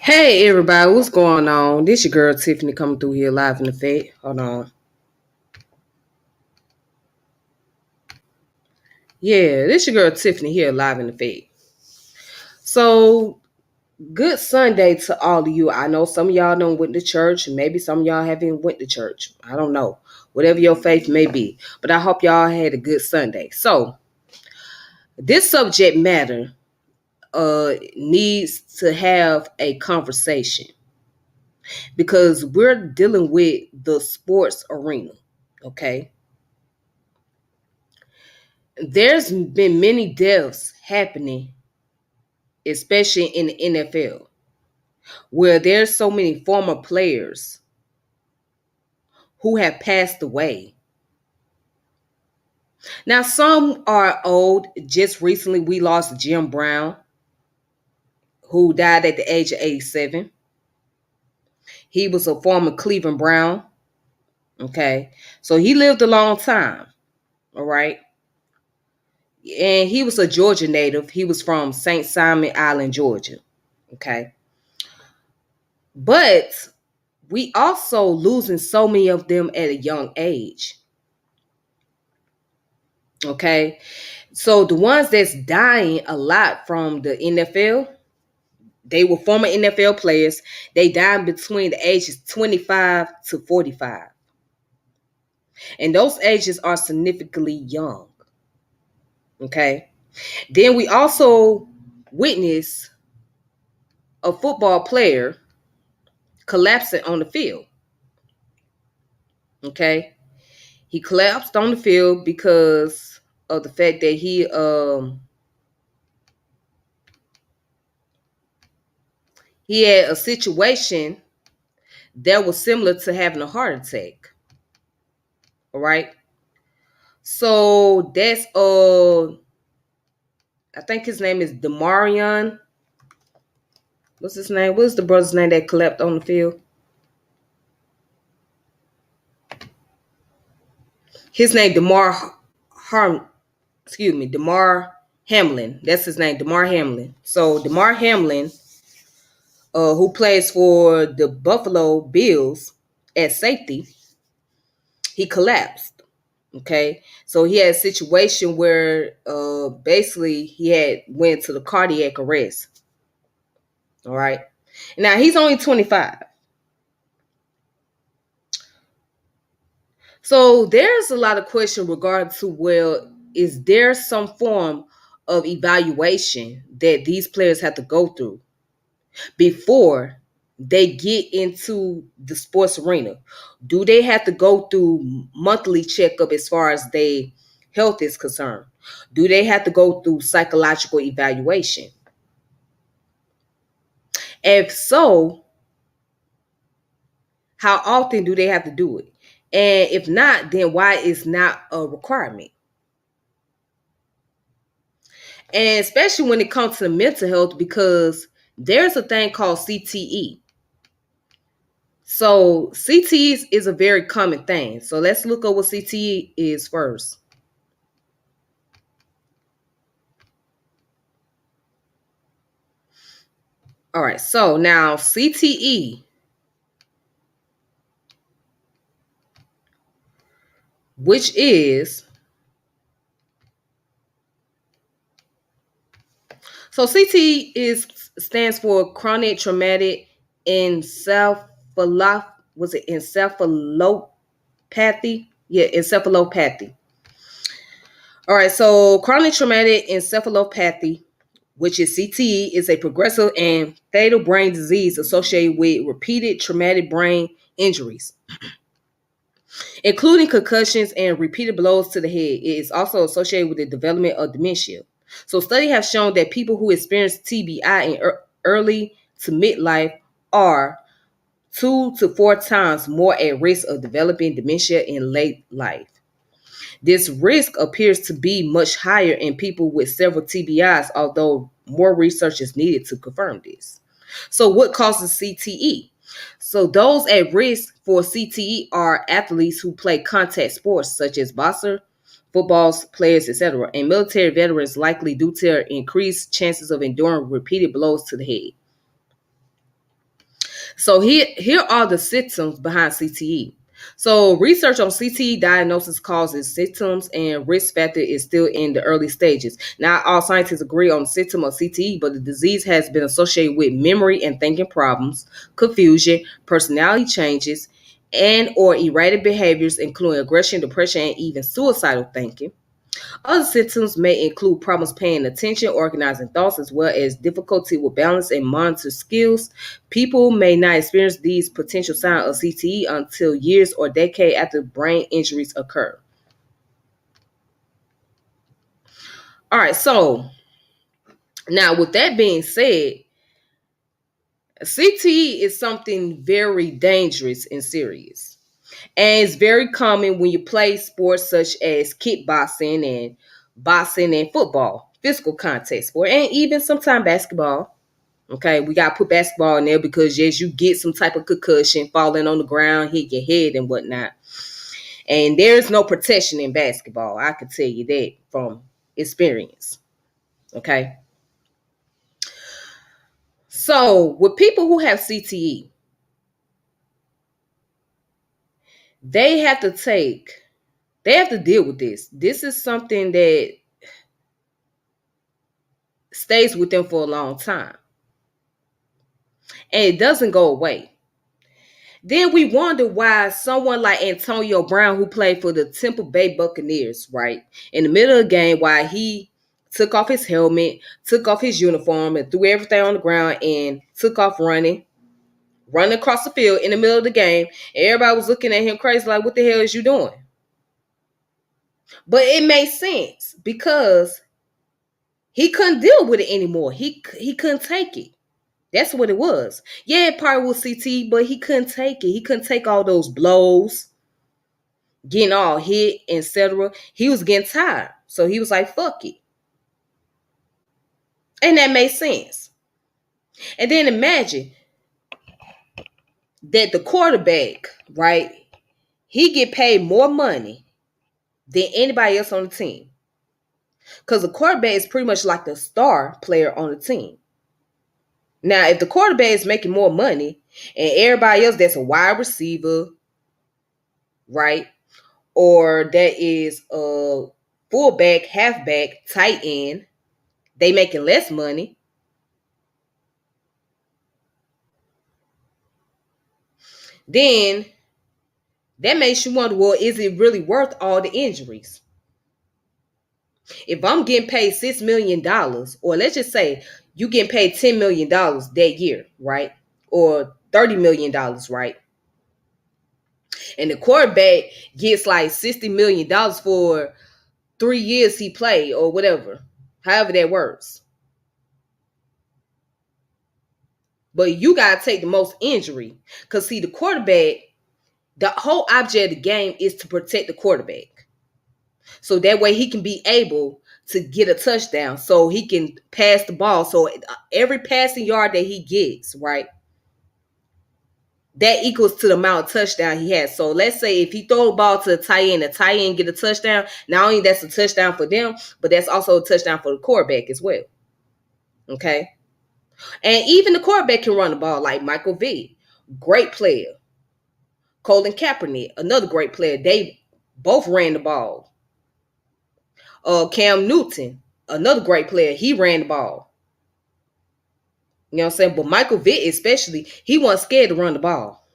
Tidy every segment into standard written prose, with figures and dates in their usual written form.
Hey everybody, what's going on? This your girl Tiffany coming through here live in effect. Hold on. Yeah, this your girl Tiffany here live in effect. So good Sunday to all of you. I know some of y'all don't went to church, maybe some of y'all haven't went to church. I don't know. Whatever your faith may be. But I hope y'all had a good Sunday. So this subject matter needs to have a conversation because we're dealing with the sports arena. Okay. There's been many deaths happening, especially in the NFL, where there's so many former players who have passed away. Now, some are old. Just recently, we lost Jim Brown, who died at the age of 87. He was a former Cleveland Brown. Okay. So he lived a long time. All right. And he was a Georgia native. He was from St. Simon Island, Georgia. Okay. But we also losing so many of them at a young age. Okay. So the ones that's dying a lot from the NFL, they were former NFL players. They died between the ages 25 to 45. And those ages are significantly young. Okay. Then we also witnessed a football player collapsing on the field. Okay. He collapsed on the field because of the fact that he had a situation that was similar to having a heart attack. All right. So that's I think his name is Demarion. What's his name? What's the brother's name that collapsed on the field? His name Demar Hamlin. That's his name, Demar Hamlin. So Demar Hamlin, who plays for the Buffalo Bills at safety, he collapsed. Okay, so he had a situation where basically he had went to the cardiac arrest. All right, now he's only 25. So there's a lot of question regarding to, well, is there some form of evaluation that these players have to go through before they get into the sports arena? Do they have to go through monthly checkup as far as their health is concerned? Do they have to go through psychological evaluation? If so, how often do they have to do it? And if not, then why is not a requirement? And especially when it comes to mental health, because there's a thing called CTE. So CTE is a very common thing. So let's look at what CTE is first. All right. So now CTE, which is, so CTE is stands for chronic traumatic encephalopathy. Was it encephalopathy? Yeah, encephalopathy. All right, so chronic traumatic encephalopathy, which is CTE, is a progressive and fatal brain disease associated with repeated traumatic brain injuries, including concussions and repeated blows to the head. It is also associated with the development of dementia. So studies have shown that people who experience TBI in early to midlife are 2 to 4 times more at risk of developing dementia in late life. This risk appears to be much higher in people with several TBIs, although more research is needed to confirm this. So, what causes CTE? So, those at risk for CTE are athletes who play contact sports such as boxer, football players, etc., and military veterans, likely due to increased chances of enduring repeated blows to the head. So here are the symptoms behind CTE. So research on CTE diagnosis, causes, symptoms, and risk factor is still in the early stages. Not all scientists agree on the symptom of CTE, but the disease has been associated with memory and thinking problems, confusion, personality changes, and or erratic behaviors, including aggression, depression, and even suicidal thinking. Other symptoms may include problems paying attention, organizing thoughts, as well as difficulty with balance and monitor skills. People may not experience these potential signs of CTE until years or decades after brain injuries occur. All right, so now with that being said, CTE is something very dangerous and serious. And it's very common when you play sports such as kickboxing and boxing and football, physical contact sport, and even sometimes basketball. Okay, we got to put basketball in there because yes, you get some type of concussion, falling on the ground, hit your head and whatnot. And there's no protection in basketball. I can tell you that from experience. Okay. So with people who have CTE, they have to take, they have to deal with this. This is something that stays with them for a long time. And it doesn't go away. Then we wonder why someone like Antonio Brown, who played for the Tampa Bay Buccaneers, right, in the middle of the game, why he took off his helmet, took off his uniform, and threw everything on the ground and took off running across the field in the middle of the game. And everybody was looking at him crazy, like, what the hell is you doing? But it made sense because he couldn't deal with it anymore. He couldn't take it. That's what it was. Yeah, it probably was CT, but he couldn't take it. He couldn't take all those blows, getting all hit, etc. He was getting tired. So he was like, fuck it. And that made sense. And then imagine that the quarterback, right, he get paid more money than anybody else on the team. Because the quarterback is pretty much like the star player on the team. Now, if the quarterback is making more money and everybody else that's a wide receiver, right, or that is a fullback, halfback, tight end, they making less money, then that makes you wonder, well, is it really worth all the injuries? If I'm getting paid $6 million, or let's just say you getting paid $10 million that year, right? Or $30 million, right? And the quarterback gets like $60 million for 3 years he played or whatever, however that works. But you gotta take the most injury. Because see, the quarterback, the whole object of the game is to protect the quarterback. So that way he can be able to get a touchdown. So he can pass the ball. So every passing yard that he gets, right, that equals to the amount of touchdown he has. So let's say if he throw the ball to the tight end get a touchdown, not only that's a touchdown for them, but that's also a touchdown for the quarterback as well. Okay. And even the quarterback can run the ball, like Michael Vick, great player. Colin Kaepernick, another great player. They both ran the ball. Cam Newton, another great player. He ran the ball. You know what I'm saying? But Michael Vick especially, he wasn't scared to run the ball.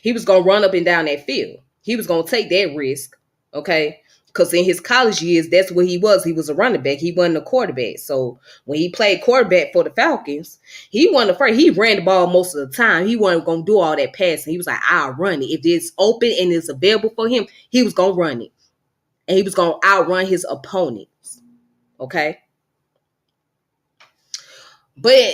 He was going to run up and down that field. He was going to take that risk, okay? Because in his college years, that's what he was. He was a running back. He wasn't a quarterback. So when he played quarterback for the Falcons, he wasn't afraid. He ran the ball most of the time. He wasn't going to do all that passing. He was like, I'll run it. If it's open and it's available for him, he was going to run it. And he was going to outrun his opponents, okay? But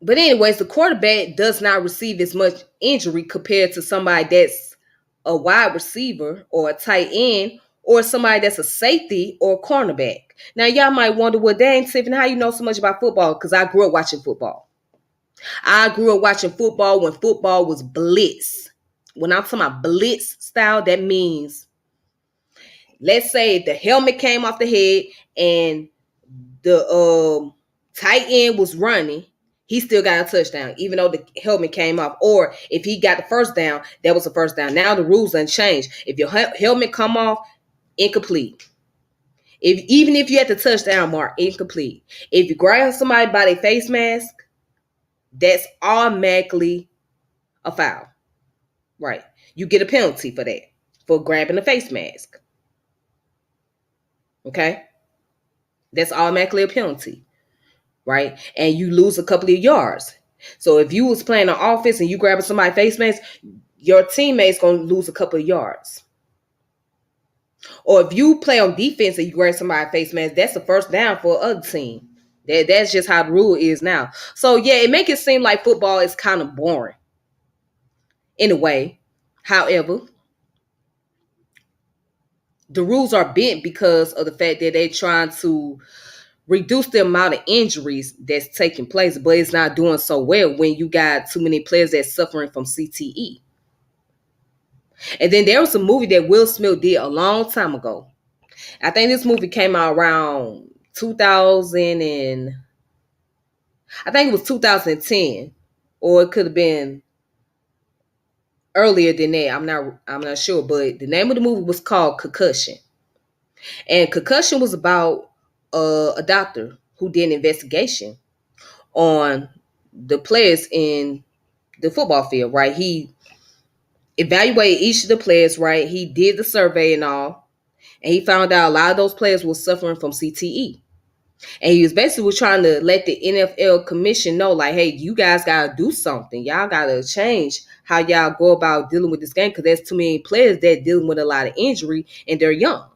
anyways, the quarterback does not receive as much injury compared to somebody that's a wide receiver or a tight end or somebody that's a safety or a cornerback. Now, y'all might wonder, well, dang, Tiffany, how you know so much about football? Because I grew up watching football. I grew up watching football when football was blitz. When I'm talking about blitz style, that means, let's say the helmet came off the head and the tight end was running. he still got a touchdown, even though the helmet came off. Or if he got the first down, that was the first down. Now the rules done changed. If your helmet come off, incomplete. Even if you had the touchdown mark, incomplete. If you grab somebody by their face mask, that's automatically a foul. Right. You get a penalty for that, for grabbing the face mask. Okay? That's automatically a penalty. Right? And you lose a couple of yards. So if you was playing on offense and you grabbing somebody's face mask, your teammate's going to lose a couple of yards. Or if you play on defense and you grab somebody's face mask, that's the first down for other team. That's just how the rule is now. So yeah, it make it seem like football is kind of boring in a way. However, the rules are bent because of the fact that they're trying to reduce the amount of injuries that's taking place, but it's not doing so well when you got too many players that's suffering from CTE. And then there was a movie that Will Smith did a long time ago. I think this movie came out around 2000 and I think it was 2010, or it could have been earlier than that. I'm not sure, but the name of the movie was called Concussion. And Concussion was about a doctor who did an investigation on the players in the football field, right? He evaluated each of the players, right? He did the survey and all, and he found out a lot of those players were suffering from CTE. And he was basically trying to let the NFL commission know, like, hey, you guys got to do something. Y'all got to change how y'all go about dealing with this game, because there's too many players that dealing with a lot of injury and they're young.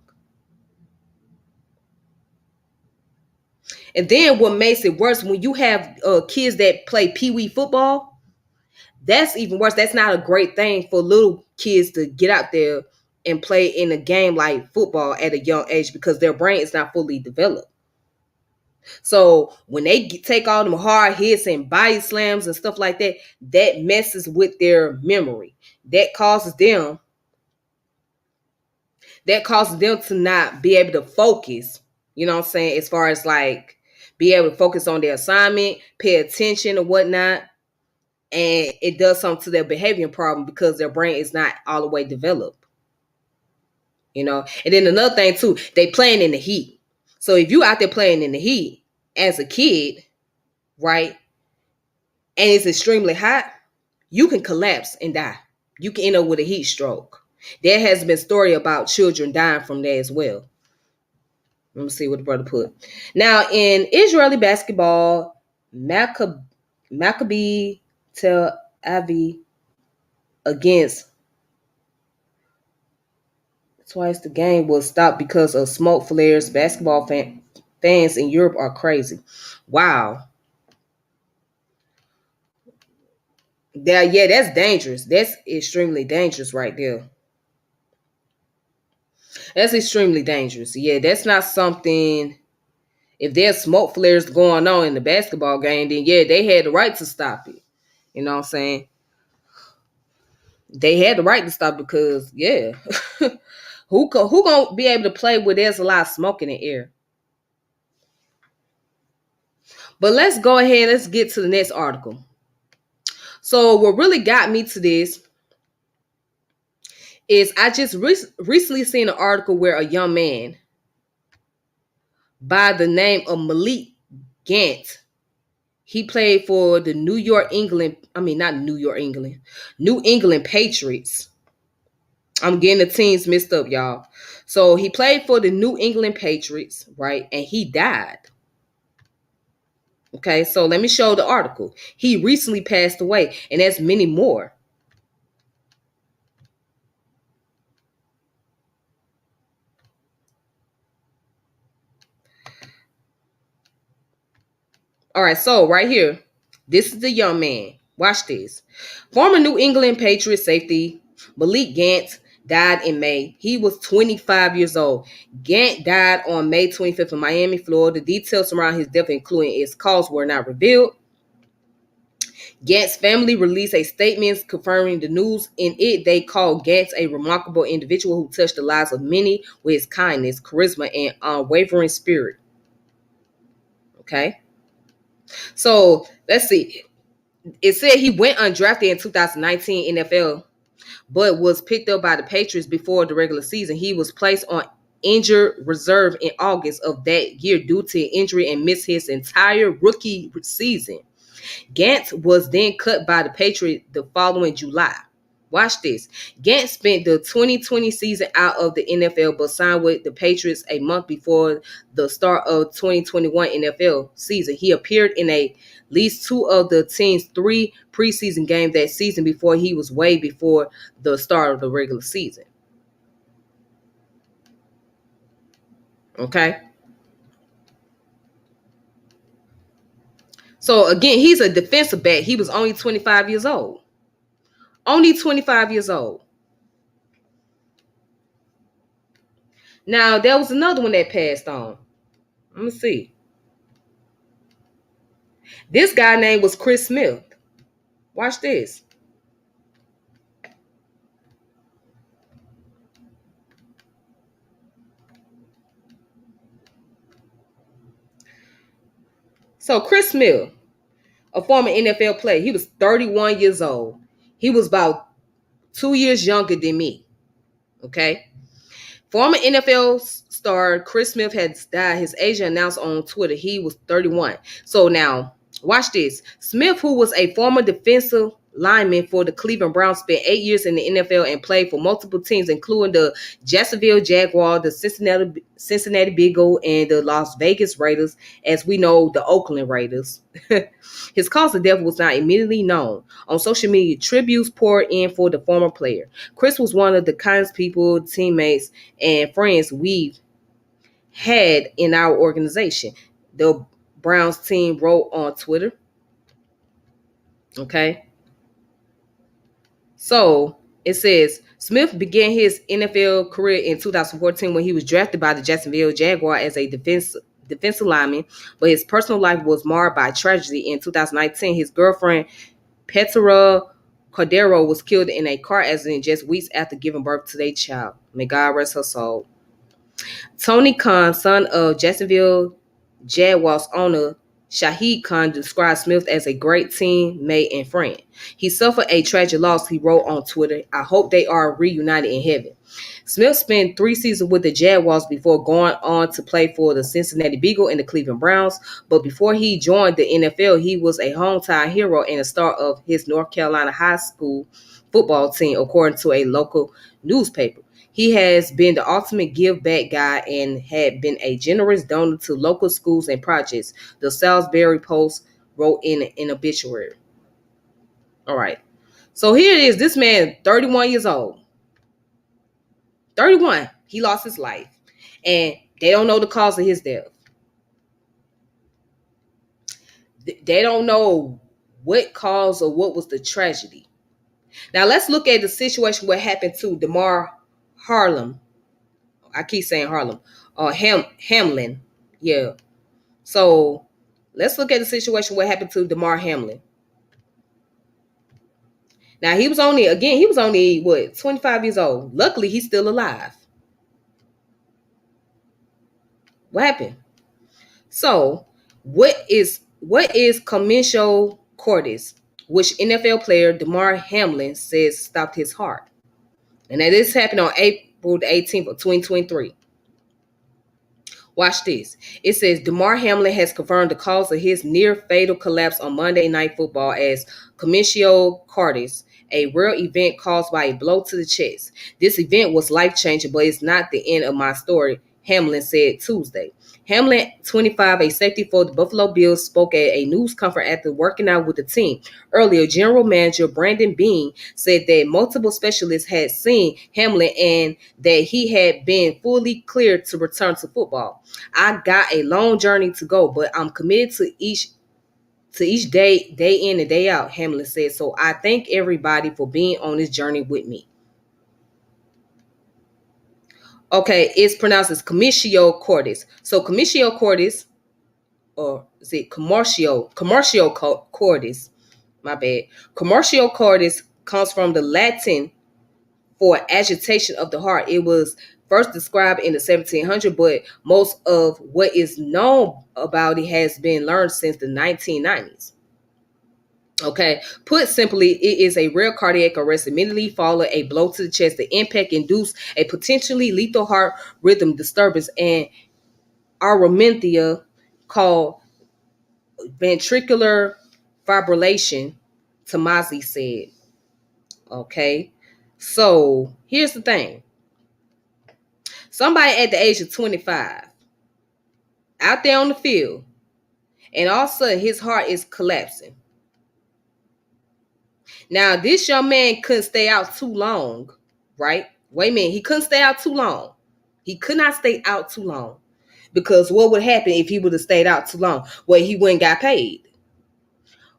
And then what makes it worse, when you have kids that play pee-wee football, that's even worse. That's not a great thing for little kids to get out there and play in a game like football at a young age, because their brain is not fully developed. So when they take all them hard hits and body slams and stuff like that, that messes with their memory. That causes them to not be able to focus, you know what I'm saying, as far as like be able to focus on their assignment, pay attention or whatnot. And it does something to their behavior problem because their brain is not all the way developed. You know, and then another thing too, they playing in the heat. So if you out there playing in the heat as a kid, right, and it's extremely hot, you can collapse and die. You can end up with a heat stroke. There has been story about children dying from that as well. Let me see what the brother put. Now, in Israeli basketball, Maccabi Tel Aviv against twice the game was stopped because of smoke flares. Basketball fans in Europe are crazy. Wow. Yeah, that's dangerous. That's extremely dangerous right there. That's extremely dangerous. Yeah, that's not something. If there's smoke flares going on in the basketball game, then yeah, they had the right to stop it. You know what I'm saying? They had the right to stop because yeah, who gonna be able to play where there's a lot of smoke in the air? But let's go ahead. Let's get to the next article. So what really got me to this is I just recently seen an article where a young man by the name of Malik Gant, he played for the New England Patriots. I'm getting the teams mixed up, y'all. So he played for the New England Patriots, right? And he died. Okay, so let me show the article. He recently passed away, and there's many more. All right, so right here, this is the young man. Watch this. Former New England Patriots safety Malik Gant died in May. He was 25 years old. Gant died on May 25th in Miami, Florida. Details around his death, including its cause, were not revealed. Gant's family released a statement confirming the news. In it, they called Gant a remarkable individual who touched the lives of many with his kindness, charisma, and unwavering spirit. Okay? So let's see. It said he went undrafted in 2019 NFL, but was picked up by the Patriots before the regular season. He was placed on injured reserve in August of that year due to injury and missed his entire rookie season. Gantz was then cut by the Patriots the following July. Watch this. Gantz spent the 2020 season out of the NFL but signed with the Patriots a month before the start of 2021 NFL season. He appeared in at least two of the team's three preseason games that season before he was waived before the start of the regular season. Okay. So again, he's a defensive back. He was only 25 years old. Only 25 years old. Now, there was another one that passed on. Let me see. This guy name was Chris Smith. Watch this. So Chris Smith, a former NFL player, he was 31 years old. He was about 2 years younger than me. Okay. Former NFL star Chris Smith had died. His agent announced on Twitter he was 31. So now, watch this. Smith, who was a former defensive lineman for the Cleveland Browns, spent 8 years in the NFL and played for multiple teams, including the Jacksonville Jaguars, the Cincinnati Bengals, and the Las Vegas Raiders, as we know, the Oakland Raiders. His cause of death was not immediately known. On social media, tributes poured in for the former player. Chris was one of the kindest people, teammates, and friends we've had in our organization, the Browns team wrote on Twitter. Okay. So it says Smith began his NFL career in 2014 when he was drafted by the Jacksonville Jaguars as a defensive lineman, but his personal life was marred by tragedy. In 2019, his girlfriend Petra Cordero was killed in a car accident just weeks after giving birth to their child. May God rest her soul. Tony Khan, son of Jacksonville Jaguars owner Shahid Khan, described Smith as a great teammate and friend. He suffered a tragic loss, he wrote on Twitter. I hope they are reunited in heaven. Smith spent 3 seasons with the Jaguars before going on to play for the Cincinnati Bengals and the Cleveland Browns. But before he joined the NFL, he was a hometown hero and a star of his North Carolina high school football team, according to a local newspaper. He has been the ultimate give back guy and had been a generous donor to local schools and projects, the Salisbury Post wrote in an obituary. All right. So here it is. This man, 31 years old. 31. He lost his life. And they don't know the cause of his death. They don't know what caused or what was the tragedy. Now let's look at the situation what happened to Damar Harlem. I keep saying Harlem. Hamlin. Yeah. So let's look at the situation what happened to Damar Hamlin. Now he was only what, 25 years old. Luckily he's still alive. What happened? So what is Cominsho Cordis, which NFL player Damar Hamlin says stopped his heart? And that this happened on April the 18th of 2023. Watch this. It says Damar Hamlin has confirmed the cause of his near-fatal collapse on Monday Night Football as Cominsho Cordis, a rare event caused by a blow to the chest. This event was life-changing, but it's not the end of my story, Hamlin said Tuesday. Hamlin, 25, a safety for the Buffalo Bills, spoke at a news conference after working out with the team. Earlier, General Manager Brandon Beane said that multiple specialists had seen Hamlin and that he had been fully cleared to return to football. I got a long journey to go, but I'm committed to each day in and day out, Hamlin said. So I thank everybody for being on this journey with me. Okay, it's pronounced as Cominsho Cordis. So Cominsho Cordis, or is it Commercio Cordis? My bad. Commercio Cordis comes from the Latin for agitation of the heart. It was first described in the 1700s, but most of what is known about it has been learned since the 1990s. Okay, put simply, it is a rare cardiac arrest immediately following a blow to the chest. The impact induced a potentially lethal heart rhythm disturbance and arrhythmia called ventricular fibrillation, Tomasi said. Okay, so here's the thing: somebody at the age of 25 out there on the field, and all of a sudden his heart is collapsing. Now, this young man couldn't stay out too long, right? Wait a minute, he couldn't stay out too long. He could not stay out too long because what would happen if he would have stayed out too long? Well, he wouldn't got paid.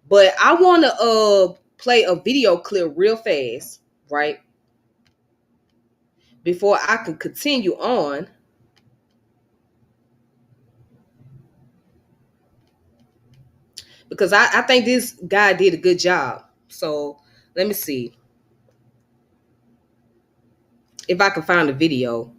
But I want to play a video clip real fast, right? Before I can continue on, because I think this guy did a good job. So let me see if I can find a video.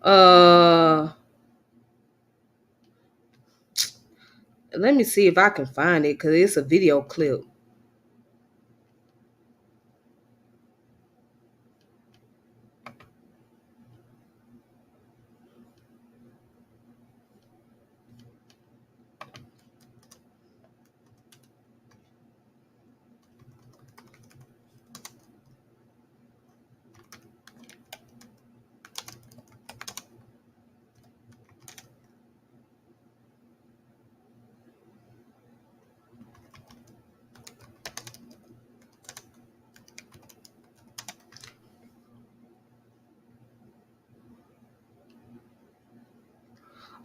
Uh, Let me see if I can find it because it's a video clip.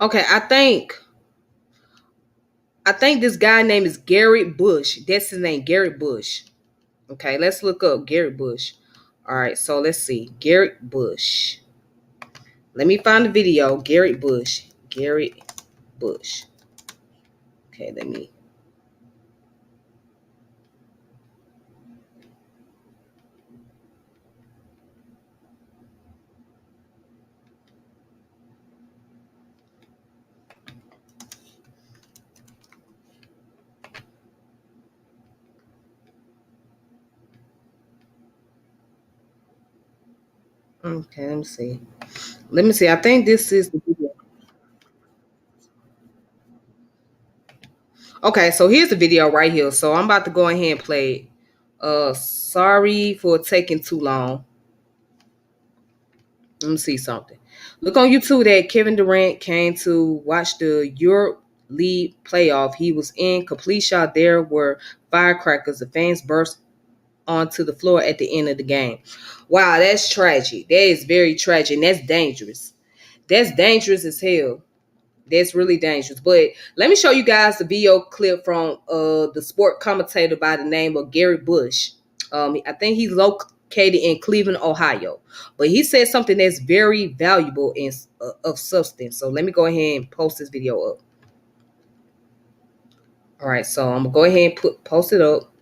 Okay, I think this guy name is Gary Bush. That's his name, Gary Bush. Okay, let's look up Gary Bush. All right, so let's see. Gary Bush. Let me find the video. Gary Bush. Gary Bush. Okay, let me. Okay, let me see. Let me see. I think this is the video. Okay, so here's the video right here. So I'm about to go ahead and play it. Sorry for taking too long. Let me see something. Look on YouTube that Kevin Durant came to watch the Europe League playoff. He was in complete shot. There were firecrackers. The fans burst onto the floor at the end of the game. Wow, that's tragic. That is very tragic. And that's dangerous. That's dangerous as hell. That's really dangerous. But let me show you guys the video clip from the sport commentator by the name of Gary Bush. I think he's located in Cleveland, Ohio. But he said something that's very valuable and of substance. So let me go ahead and post this video up. All right, so I'm gonna go ahead and post it up.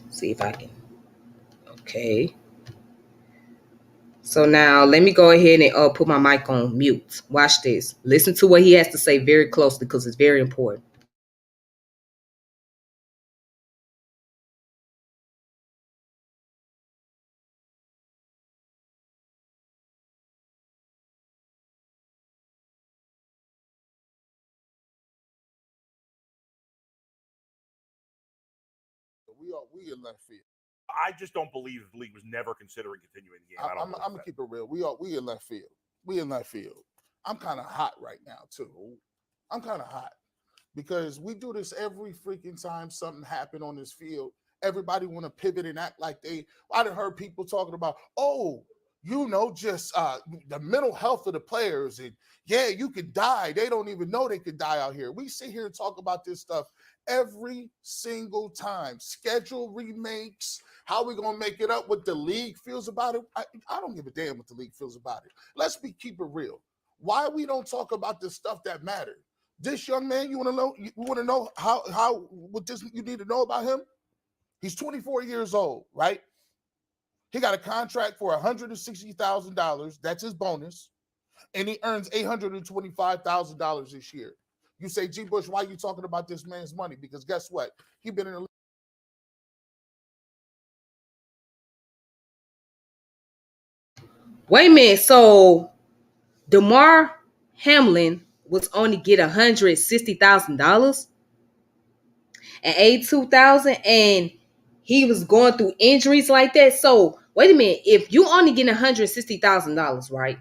See if I can. Okay. So now let me go ahead and put my mic on mute. Watch this. Listen to what he has to say very closely because it's very important. We in left field. I just don't believe the league was never considering continuing the game. I'm gonna keep it real. We in left field. We in left field. I'm kind of hot right now too. I'm kind of hot because we do this every freaking time something happened on this field. Everybody want to pivot and act like they. I done heard people talking about, oh, just the mental health of the players, and yeah, you could die. They don't even know they could die out here. We sit here and talk about this stuff every single time. Schedule remakes. How we gonna make it up? What the league feels about it? I don't give a damn what the league feels about it. Keep it real. Why we don't talk about the stuff that matters? This young man, you want to know? You want to know how what this you need to know about him? He's 24 years old, right? He got a contract for $160,000. That's his bonus, and he earns $825,000 this year. You say, G. Bush, why are you talking about this man's money? Because guess what? He been in the Wait a minute. So DeMar Hamlin was only get $160,000 and 82,000, and he was going through injuries like that. So wait a minute. If you only getting $160,000, right?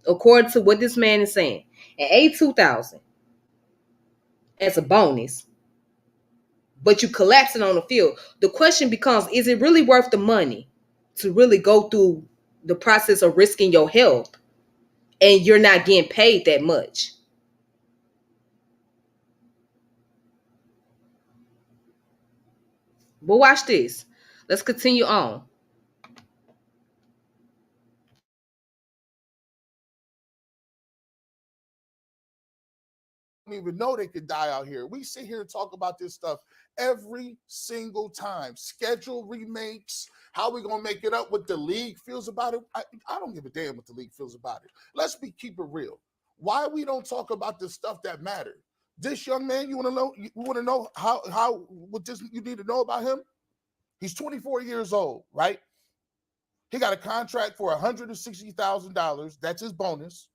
According to what this man is saying, and 82,000 as a bonus, but you collapsing on the field. The question becomes, is it really worth the money to really go through the process of risking your health and you're not getting paid that much? But watch this. Let's continue on. don't even know they could die out here. We sit here and talk about this stuff every single time. Schedule remakes. How we gonna make it up? What the league feels about it? I don't give a damn what the league feels about it. Keep it real. Why we don't talk about the stuff that matters? This young man, you want to know? You want to know how what this you need to know about him? He's 24 years old, right? He got a contract for $160,000. That's his bonus,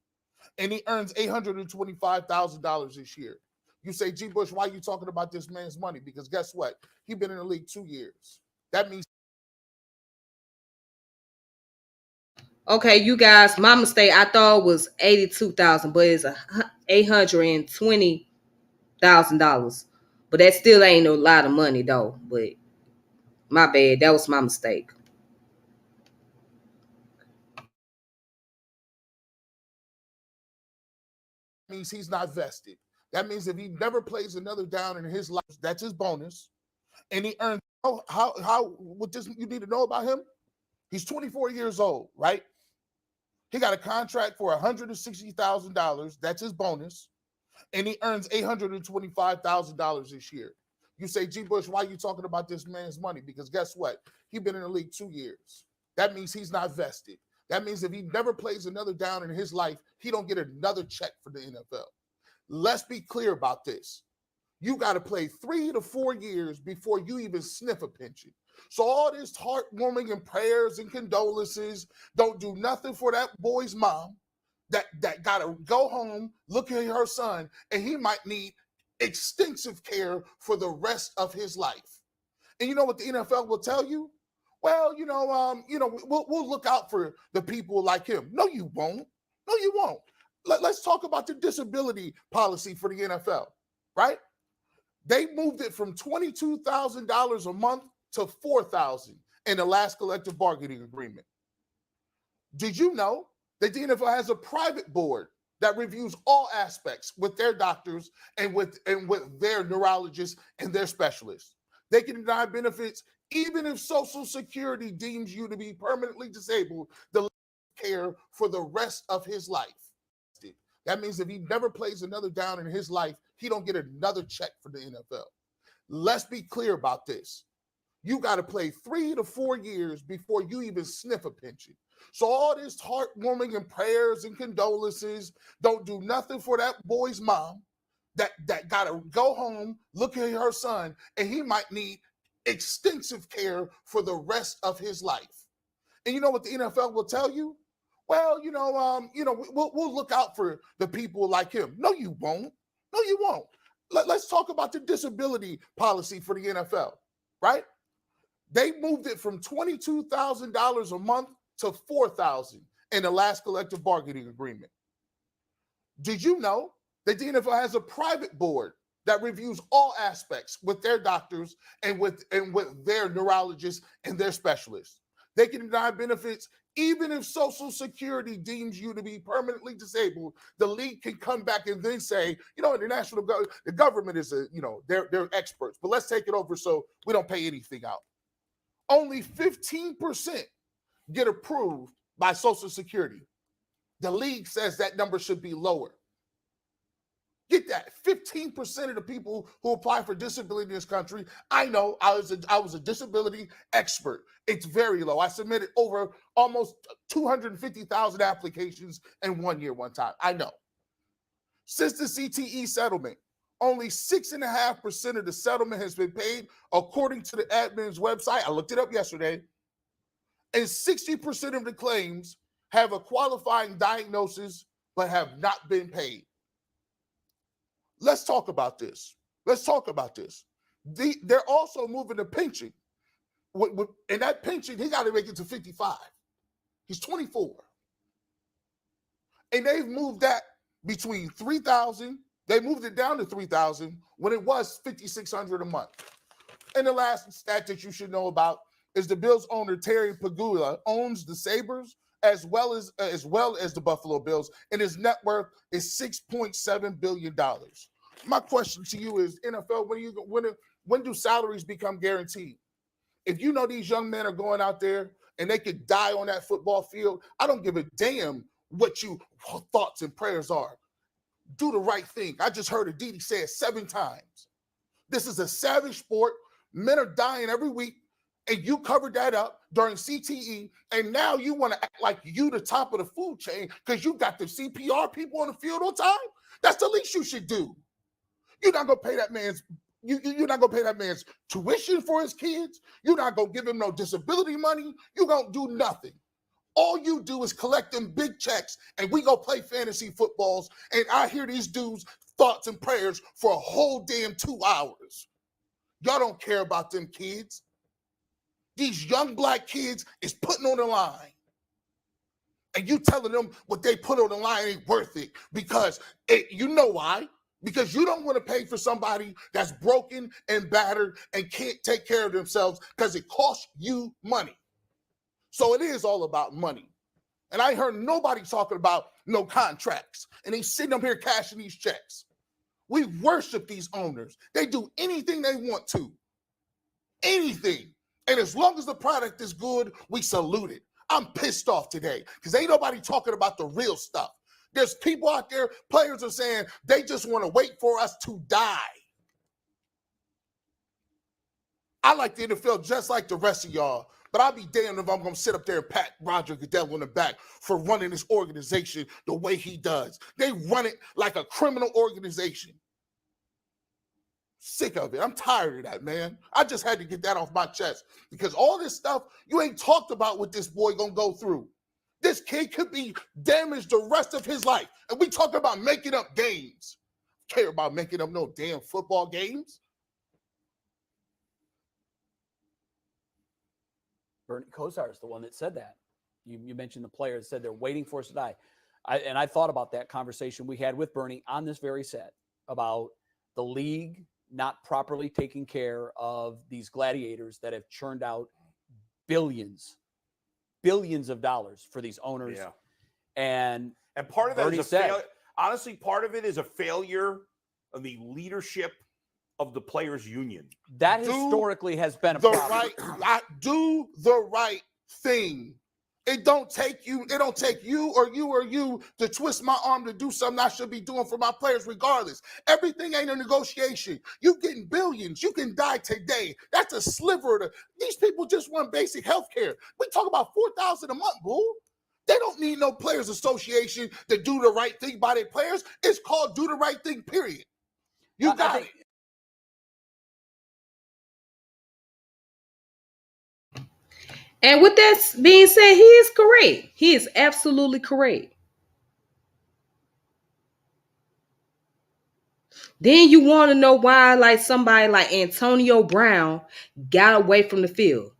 and he earns $825,000 this year. You say, G. Bush, why are you talking about this man's money? Because guess what? He's been in the league 2 years. That means Okay, you guys, my mistake. I thought it was 82,000, but it's $820,000. But that still ain't a lot of money though. But my bad. That was my mistake. he's not vested. That means if he never plays another down in his life, that's his bonus, and he earns. How what this you need to know about him? He's 24 years old, right? He got a contract for $160,000. That's his bonus, and he earns $825,000 this year. You say, G. Bush, why are you talking about this man's money? Because guess what? He's been in the league 2 years. That means he's not vested. That means if he never plays another down in his life, he don't get another check for the NFL. Let's be clear about this. You got to play 3 to 4 years before you even sniff a pension. So all this heartwarming and prayers and condolences don't do nothing for that boy's mom that got to go home, look at her son, and he might need extensive care for the rest of his life. And you know what the NFL will tell you? Well, we'll look out for the people like him. No, you won't. No, you won't. Let's talk about the disability policy for the NFL, right? They moved it from $22,000 a month to $4,000 in the last collective bargaining agreement. Did you know that the NFL has a private board that reviews all aspects with their doctors and with their neurologists and their specialists? They can deny benefits even if Social Security deems you to be permanently disabled, the care for the rest of his life. That means if he never plays another down in his life, he don't get another check for the NFL. Let's be clear about this. You got to play 3 to 4 years before you even sniff a pension. So all this heartwarming and prayers and condolences don't do nothing for that boy's mom that got to go home, look at her son, and he might need extensive care for the rest of his life. And you know what the NFL will tell you? Well, we'll look out for the people like him. No, you won't. No, you won't. Let's talk about the disability policy for the NFL, right? They moved it from $22,000 a month to $4,000 in the last collective bargaining agreement. Did you know that the NFL has a private board that reviews all aspects with their doctors and with their neurologists and their specialists? They can deny benefits even if Social Security deems you to be permanently disabled. The league can come back and then say, the government is they're experts, but let's take it over so we don't pay anything out. Only 15% get approved by Social Security. The league says that number should be lower. Get that. 15% of the people who apply for disability in this country, I know I was a disability expert. It's very low. I submitted over almost 250,000 applications in 1 year one time. I know. Since the CTE settlement, only 6.5% of the settlement has been paid, according to the admin's website. I looked it up yesterday. And 60% of the claims have a qualifying diagnosis but have not been paid. Let's talk about this. They're also moving the pension. And that pension, he got to make it to 55. He's 24. And they've moved that between 3,000. They moved it down to 3,000 when it was 5,600 a month. And the last stat that you should know about is the Bills owner Terry Pagula owns the Sabres as well as the Buffalo Bills, and his net worth is $6.7 billion. My question to you is, NFL, when do salaries become guaranteed? If you know these young men are going out there and they could die on that football field, I don't give a damn what your thoughts and prayers are. Do the right thing. I just heard Aditi say it 7 times. This is a savage sport. Men are dying every week. And you covered that up during CTE, and now you want to act like you the top of the food chain because you got the CPR people on the field on time? That's the least you should do. You're not gonna pay that man's you're not gonna pay that man's tuition for his kids. You're not gonna give him no disability money. You don't do nothing. All you do is collect them big checks, and we go play fantasy footballs. And I hear these dudes' thoughts and prayers for a whole damn 2 hours. Y'all don't care about them kids. These young black kids is putting on the line. And you telling them what they put on the line ain't worth it because you know why? Because you don't want to pay for somebody that's broken and battered and can't take care of themselves because it costs you money. So it is all about money. And I heard nobody talking about no contracts. And they sitting up here cashing these checks. We worship these owners. They do anything they want to. Anything. And as long as the product is good, we salute it. I'm pissed off today because ain't nobody talking about the real stuff. There's people out there, players are saying they just want to wait for us to die. I like the NFL just like the rest of y'all, but I'll be damned if I'm going to sit up there and pat Roger Goodell on the back for running this organization the way he does. They run it like a criminal organization. Sick of it. I'm tired of that, man. I just had to get that off my chest because all this stuff, you ain't talked about what this boy gonna go through. This kid could be damaged the rest of his life. And we talk about making up games. Care about making up no damn football games. Bernie Kosar is the one that said that. You mentioned the player that said they're waiting for us to die. I thought about that conversation we had with Bernie on this very set about the league not properly taking care of these gladiators that have churned out billions of dollars for these owners. Yeah. And part of that Bernie is honestly, part of it is a failure of the leadership of the players' union. That historically has been a problem. Do the right thing. It don't take you or you to twist my arm to do something I should be doing for my players regardless. Everything ain't a negotiation. You getting billions. You can die today. That's a sliver of these people just want basic health care. We talk about $4,000 a month, boo. They don't need no players association to do the right thing by their players. It's called do the right thing, period. You got it. And with that being said, he is correct. He is absolutely correct. Then you want to know why, like somebody like Antonio Brown got away from the field.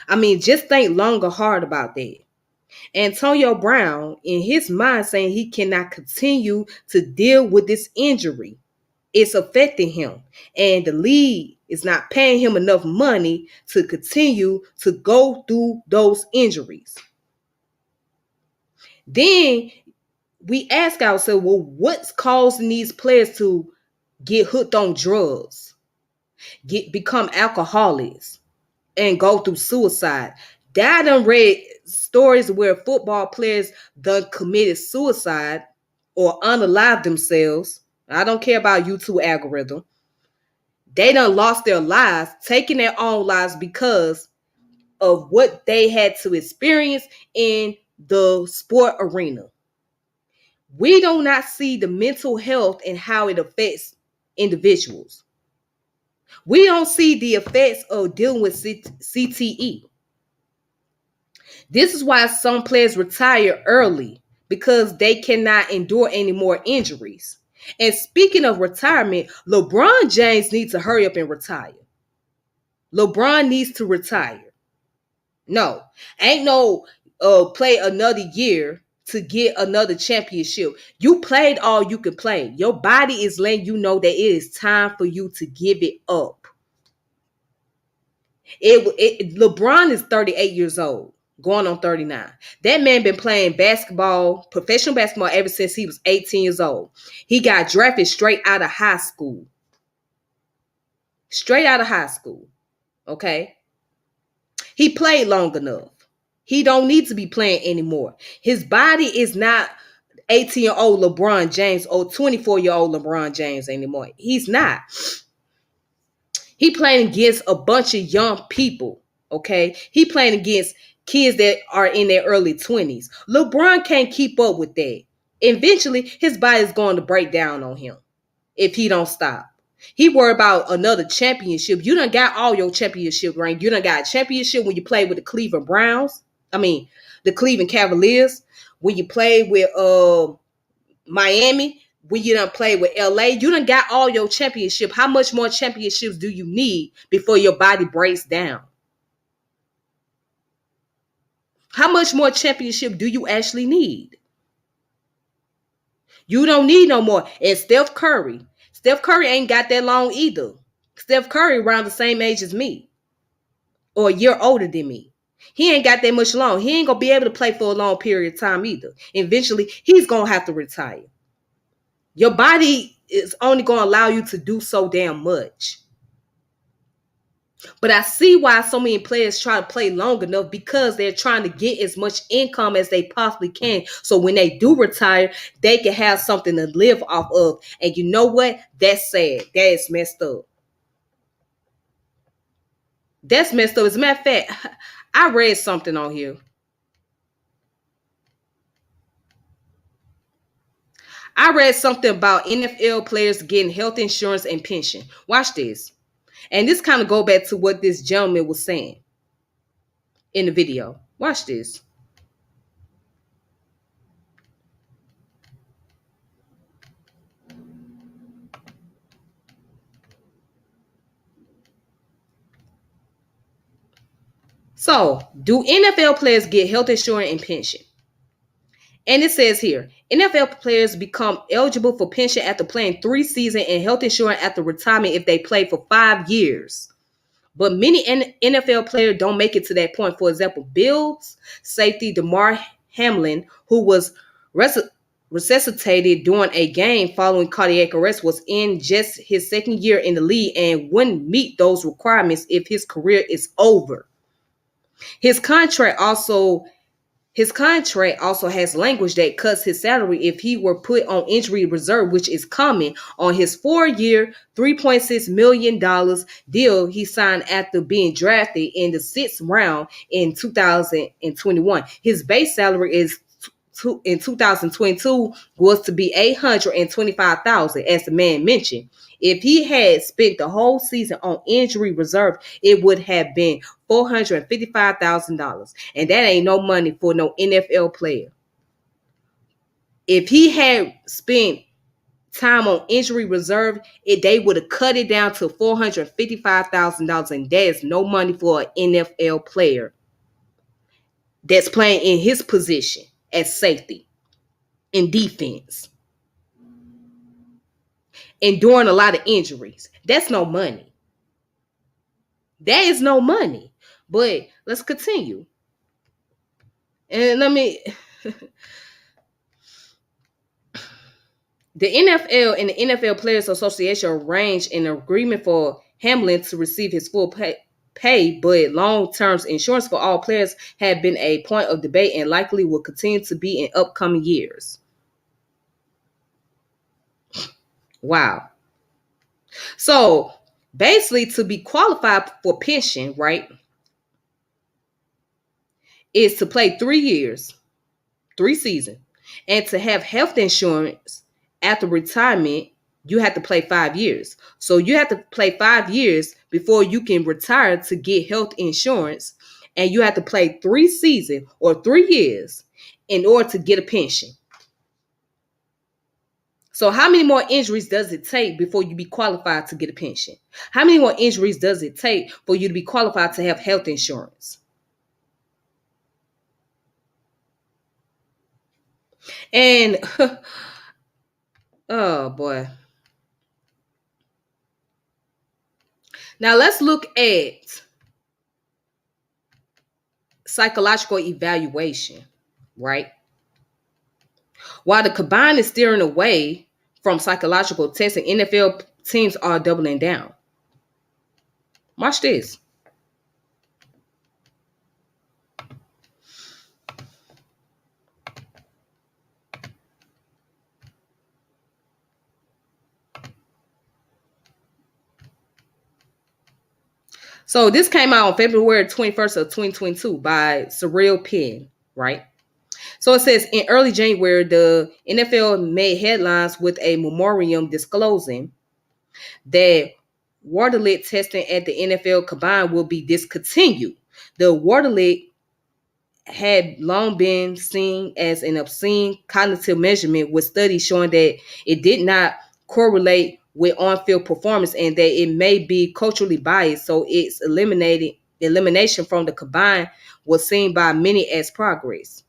I mean, just think long or hard about that. Antonio Brown, in his mind, saying he cannot continue to deal with this injury. It's affecting him, and the league is not paying him enough money to continue to go through those injuries. Then we ask ourselves, well, what's causing these players to get hooked on drugs, become alcoholics, and go through suicide? I done read stories where football players done committed suicide or unalived themselves. I don't care about YouTube algorithm. They done lost their lives, taking their own lives because of what they had to experience in the sport arena. We do not see the mental health and how it affects individuals. We don't see the effects of dealing with CTE. This is why some players retire early, because they cannot endure any more injuries. And speaking of retirement, LeBron James needs to hurry up and retire. LeBron needs to retire. No, ain't no play another year to get another championship. You played all you could play. Your body is letting you know that it is time for you to give it up. LeBron is 38 years old, going on 39. That man been playing basketball, professional basketball, ever since he was 18 years old. He got drafted straight out of high school. Straight out of high school. Okay? He played long enough. He don't need to be playing anymore. His body is not 18-year-old LeBron James or 24-year-old LeBron James anymore. He's not. He playing against a bunch of young people, okay? He playing against kids that are in their early 20s. LeBron can't keep up with that. Eventually, his body is going to break down on him if he don't stop. He worried about another championship. You done got all your championship rank. You done got a championship when you played with the Cleveland Browns. I mean, the Cleveland Cavaliers. When you played with Miami. When you done played with LA. You done got all your championship. How much more championships do you need before your body breaks down? How much more championship do you actually need? You don't need no more. And Steph Curry ain't got that long either. Steph Curry around the same age as me, or a year older than me. He ain't got that much long. He ain't gonna be able to play for a long period of time either. Eventually, he's gonna have to retire. Your body is only gonna allow you to do so damn much. But I see why so many players try to play long enough, because they're trying to get as much income as they possibly can. So when they do retire, they can have something to live off of. And you know what? That's sad. That is messed up. That's messed up. As a matter of fact, I read something on here. I read something about NFL players getting health insurance and pension. Watch this. And this kind of go back to what this gentleman was saying in the video. Watch this. So, do NFL players get health insurance and pension? And it says here, NFL players become eligible for pension after playing 3 seasons and health insurance after retirement if they play for 5 years. But many NFL players don't make it to that point. For example, Bills safety Damar Hamlin, who was resuscitated during a game following cardiac arrest, was in just his second year in the league and wouldn't meet those requirements if his career is over. His contract also has language that cuts his salary if he were put on injury reserve, which is common on his 4-year, $3.6 million deal he signed after being drafted in the 6th round in 2021. His base salary in 2022 was to be $825,000, as the man mentioned. If he had spent the whole season on injury reserve, it would have been $455,000. And that ain't no money for no NFL player. If he had spent time on injury reserve, they would have cut it down to $455,000, and that is no money for an NFL player that's playing in his position as safety in defense, enduring a lot of injuries. That's no money. That is no money. But let's continue. And the NFL and the NFL Players Association arranged an agreement for Hamlin to receive his full pay, but long-term insurance for all players had been a point of debate and likely will continue to be in upcoming years. Wow. So basically, to be qualified for pension, right, is to play 3 years, 3 seasons, and to have health insurance after retirement, you have to play 5 years. So you have to play 5 years before you can retire to get health insurance, and you have to play 3 seasons or 3 years in order to get a pension. So how many more injuries does it take before you be qualified to get a pension? How many more injuries does it take for you to be qualified to have health insurance? And oh boy. Now let's look at psychological evaluation, right? While the combine is steering away from psychological testing, NFL teams are doubling down. Watch this. So this came out on February 21st of 2022 by Surreal Penn, right? So it says in early January, the NFL made headlines with a memorandum disclosing that Waterlet testing at the NFL combine will be discontinued. The Waterlet had long been seen as an obscene cognitive measurement, with studies showing that it did not correlate with on-field performance and that it may be culturally biased. So its elimination from the combine was seen by many as progress.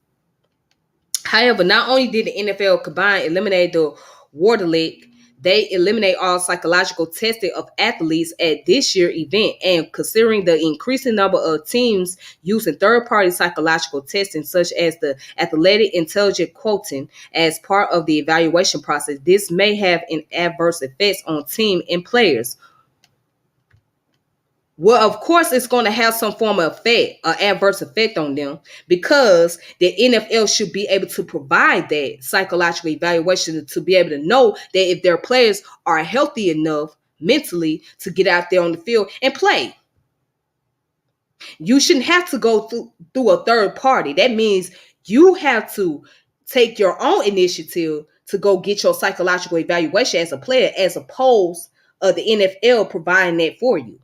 However, not only did the NFL combine eliminate the Waterlet, they eliminate all psychological testing of athletes at this year's event. And considering the increasing number of teams using third-party psychological testing, such as the athletic intelligence quotient, as part of the evaluation process, this may have an adverse effects on team and players. Well, of course, it's going to have some form of effect, an adverse effect on them, because the NFL should be able to provide that psychological evaluation to be able to know that if their players are healthy enough mentally to get out there on the field and play. You shouldn't have to go through a third party. That means you have to take your own initiative to go get your psychological evaluation as a player, as opposed to the NFL providing that for you.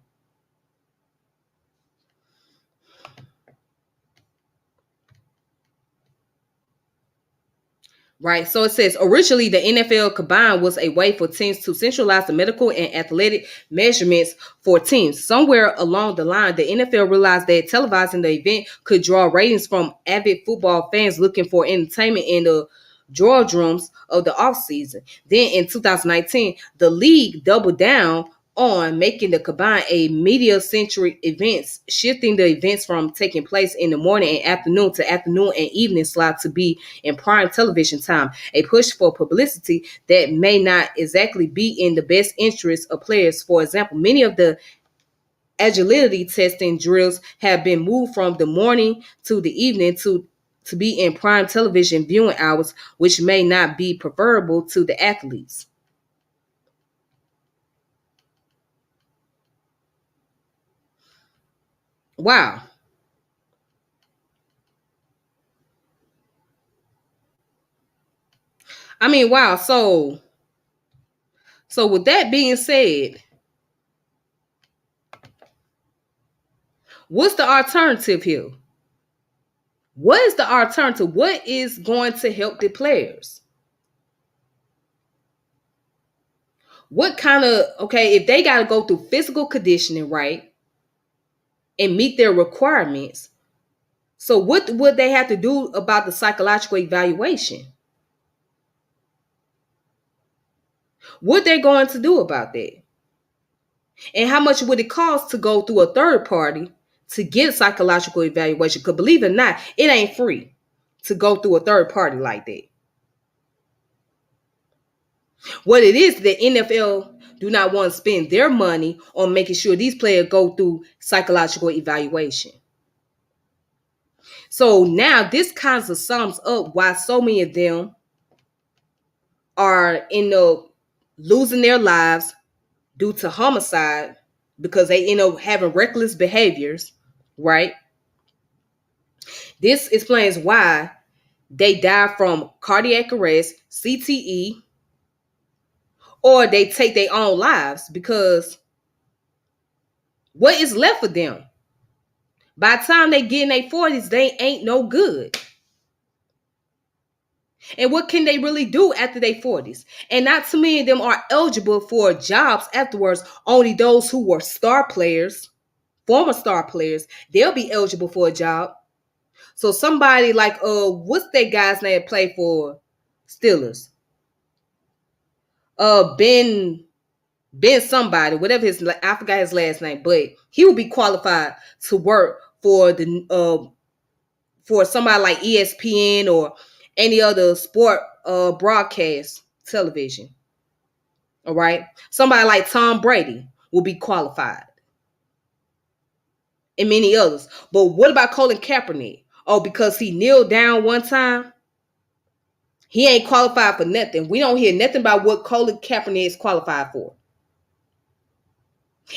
Right. So it says originally the NFL combine was a way for teams to centralize the medical and athletic measurements for teams. Somewhere along the line, the NFL realized that televising the event could draw ratings from avid football fans looking for entertainment in the doldrums of the offseason. Then in 2019, the league doubled down on making the combine a media-centric events, shifting the events from taking place in the morning and afternoon to afternoon and evening slot to be in prime television time, a push for publicity that may not exactly be in the best interest of players. For example, many of the agility testing drills have been moved from the morning to the evening to be in prime television viewing hours, which may not be preferable to the athletes. Wow. I mean, wow. So with that being said, what's the alternative here? What is the alternative? What is going to help the players? What kind of, okay, if they got to go through physical conditioning, right, and meet their requirements, so what would they have to do about the psychological evaluation? What they're going to do about that? And how much would it cost to go through a third party to get a psychological evaluation? Because believe it or not, it ain't free to go through a third party like that. What it is, the NFL do not want to spend their money on making sure these players go through psychological evaluation. So now this kind of sums up why so many of them are losing their lives due to homicide, because they end up having reckless behaviors, right? This explains why they die from cardiac arrest, CTE, or they take their own lives, because what is left of them? By the time they get in their 40s, they ain't no good. And what can they really do after their 40s? And not too many of them are eligible for jobs afterwards. Only those who were star players, former star players, they'll be eligible for a job. So somebody like what's that guy's name that played for Steelers? Ben somebody, whatever I forgot his last name, but he will be qualified to work for the for somebody like ESPN or any other sport broadcast television. All right. Somebody like Tom Brady will be qualified. And many others. But what about Colin Kaepernick? Oh, because he kneeled down one time, he ain't qualified for nothing. We don't hear nothing about what Colin Kaepernick is qualified for.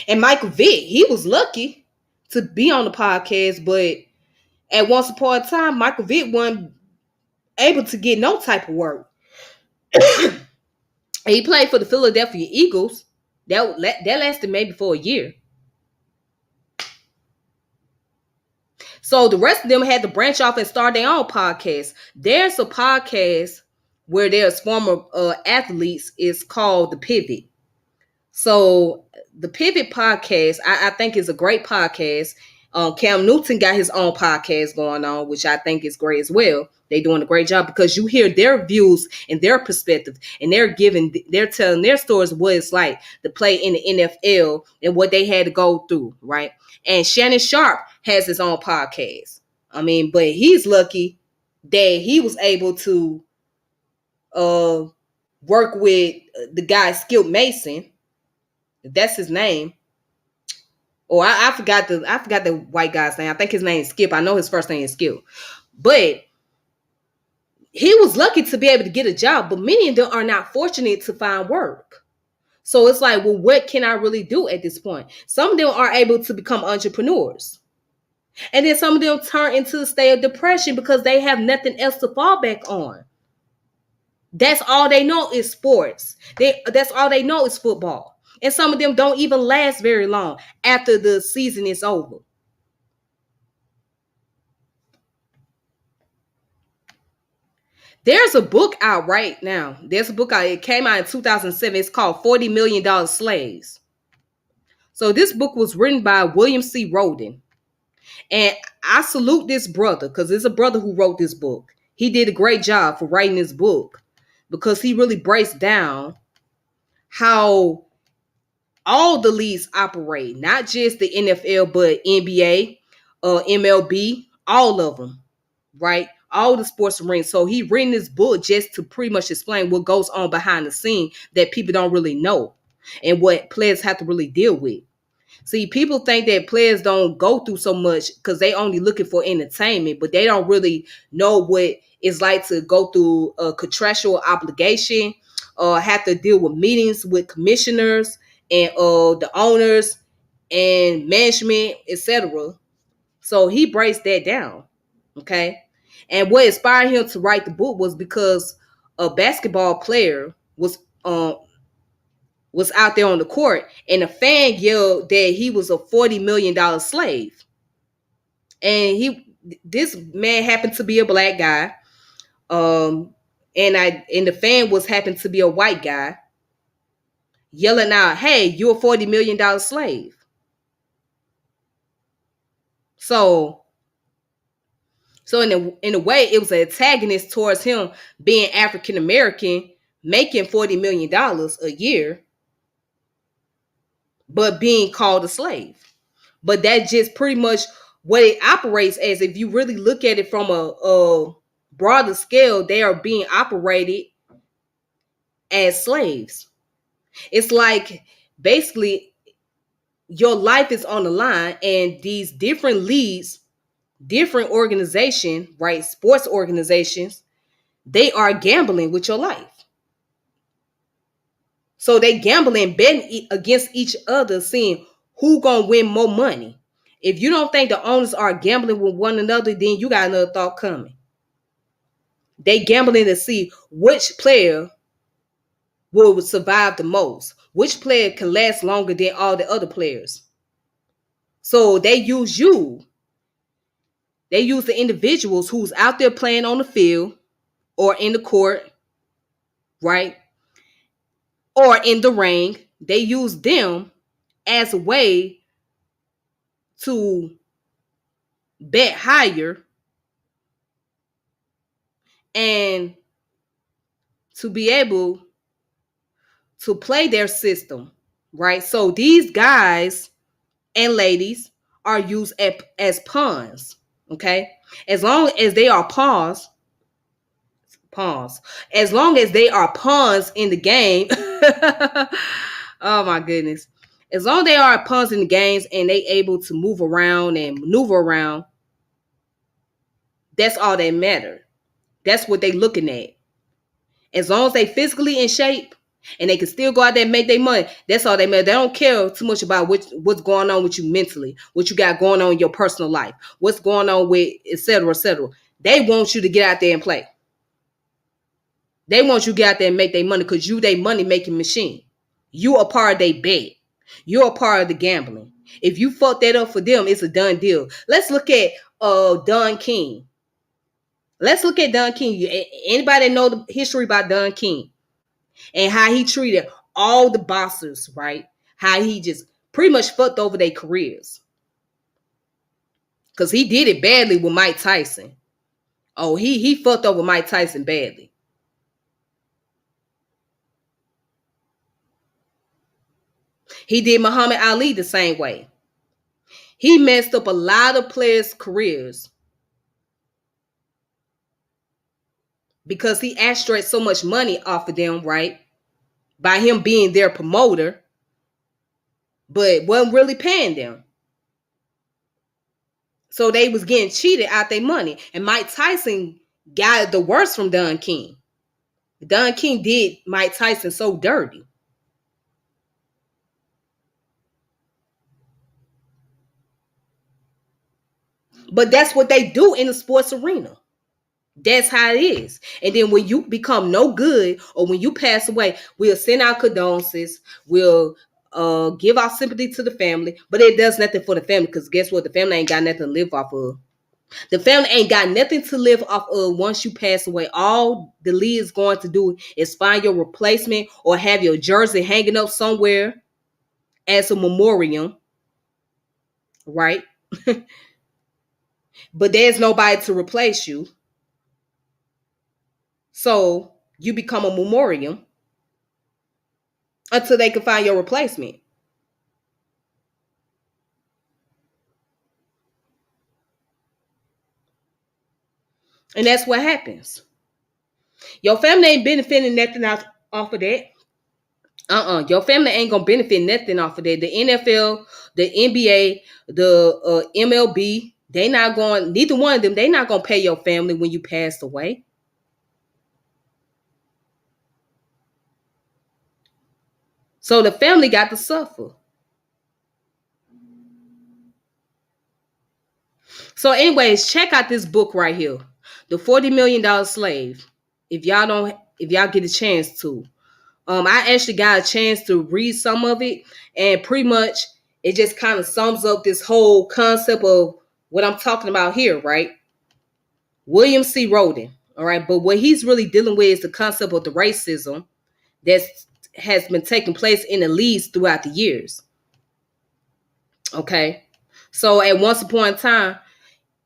And Michael Vick, he was lucky to be on the podcast, but at once upon a time, Michael Vick wasn't able to get no type of work. He played for the Philadelphia Eagles. That lasted maybe for a year. So the rest of them had to branch off and start their own podcast. There's a podcast where there's former athletes. It's called The Pivot. So the Pivot podcast, I think is a great podcast. Cam Newton got his own podcast going on, which I think is great as well. They're doing a great job because you hear their views and their perspective, and they're telling their stories what it's like to play in the NFL and what they had to go through, right? And Shannon Sharp has his own podcast. I mean, but he's lucky that he was able to work with the guy Skip Mason. That's his name. Or I forgot the white guy's name. I think his name is Skip. I know his first name is Skip. But he was lucky to be able to get a job, but many of them are not fortunate to find work. So it's like, well, what can I really do at this point? Some of them are able to become entrepreneurs. And then some of them turn into a state of depression because they have nothing else to fall back on. That's all they know is sports. That's all they know is football. And some of them don't even last very long after the season is over. There's a book out right now. There's a book out. It came out in 2007. It's called $40 Million Slaves. So this book was written by William C. Roden. And I salute this brother because it's a brother who wrote this book. He did a great job for writing this book because he really breaks down how all the leagues operate, not just the NFL, but NBA, MLB, all of them, right? All the sports arenas. So he written this book just to pretty much explain what goes on behind the scene that people don't really know and what players have to really deal with. See, people think that players don't go through so much because they only looking for entertainment, but they don't really know what it's like to go through a contractual obligation, have to deal with meetings with commissioners and the owners and management, etc. So he breaks that down, okay? And what inspired him to write the book was because a basketball player was out there on the court, and a fan yelled that he was a $40 million slave. And this man happened to be a black guy. And the fan happened to be a white guy. yelling out, hey, you're a $40 million slave. So in a way, it was an antagonist towards him being African American, making $40 million a year, but being called a slave. But that just pretty much what it operates as. If you really look at it from a broader scale, they are being operated as slaves. It's like basically your life is on the line, and these different leagues, different organizations, right? Sports organizations, they are gambling with your life. So they gambling, betting against each other, seeing who gonna win more money. If you don't think the owners are gambling with one another, then you got another thought coming. They gambling to see which player will survive the most, which player can last longer than all the other players. So they use you. They use the individuals who's out there playing on the field or in the court, right? Or in the ring. They use them as a way to bet higher and to be able to play their system, right? So these guys and ladies are used as pawns, okay? As long as they are pawns, as long as they are pawns in the game, oh my goodness. As long as they are pawns in the games and they able to move around and maneuver around, that's all that matters. That's what they looking at. As long as they physically in shape and they can still go out there and make their money, that's all they matter. They don't care too much about what's going on with you mentally, what you got going on in your personal life, what's going on with et cetera, et cetera. They want you to get out there and play. They want you to get out there and make their money because you their money making machine. You are part of their bet. You're a part of the gambling. If you fuck that up for them, it's a done deal. Let's look at Don King. Let's look at Don King. Anybody know the history about Don King and how he treated all the bosses, right? How he just pretty much fucked over their careers. Because he did it badly with Mike Tyson. Oh, he fucked over Mike Tyson badly. He did Muhammad Ali the same way. He messed up a lot of players' careers because he extracted so much money off of them, right? By him being their promoter, but wasn't really paying them. So they was getting cheated out their money. And Mike Tyson got the worst from Don King. Don King did Mike Tyson so dirty. But that's what they do in the sports arena. That's how it is. And then when you become no good or when you pass away, we'll send our condolences. We'll give our sympathy to the family. But it does nothing for the family because guess what? The family ain't got nothing to live off of. The family ain't got nothing to live off of once you pass away. All the league is going to do is find your replacement or have your jersey hanging up somewhere as a memoriam. Right? But there's nobody to replace you. So you become a memoriam until they can find your replacement. And that's what happens. Your family ain't benefiting nothing off of that. Your family ain't gonna benefit nothing off of that. The NFL, the NBA, the MLB, they not going. Neither one of them. They not gonna pay your family when you pass away. So the family got to suffer. So, anyways, check out this book right here, The $40 Million Slave. If y'all get a chance to. I actually got a chance to read some of it, and pretty much it just kind of sums up this whole concept of what I'm talking about here, right? William C. Roden, all right? But what he's really dealing with is the concept of the racism that's has been taking place in the leagues throughout the years. Okay. So at once upon a time,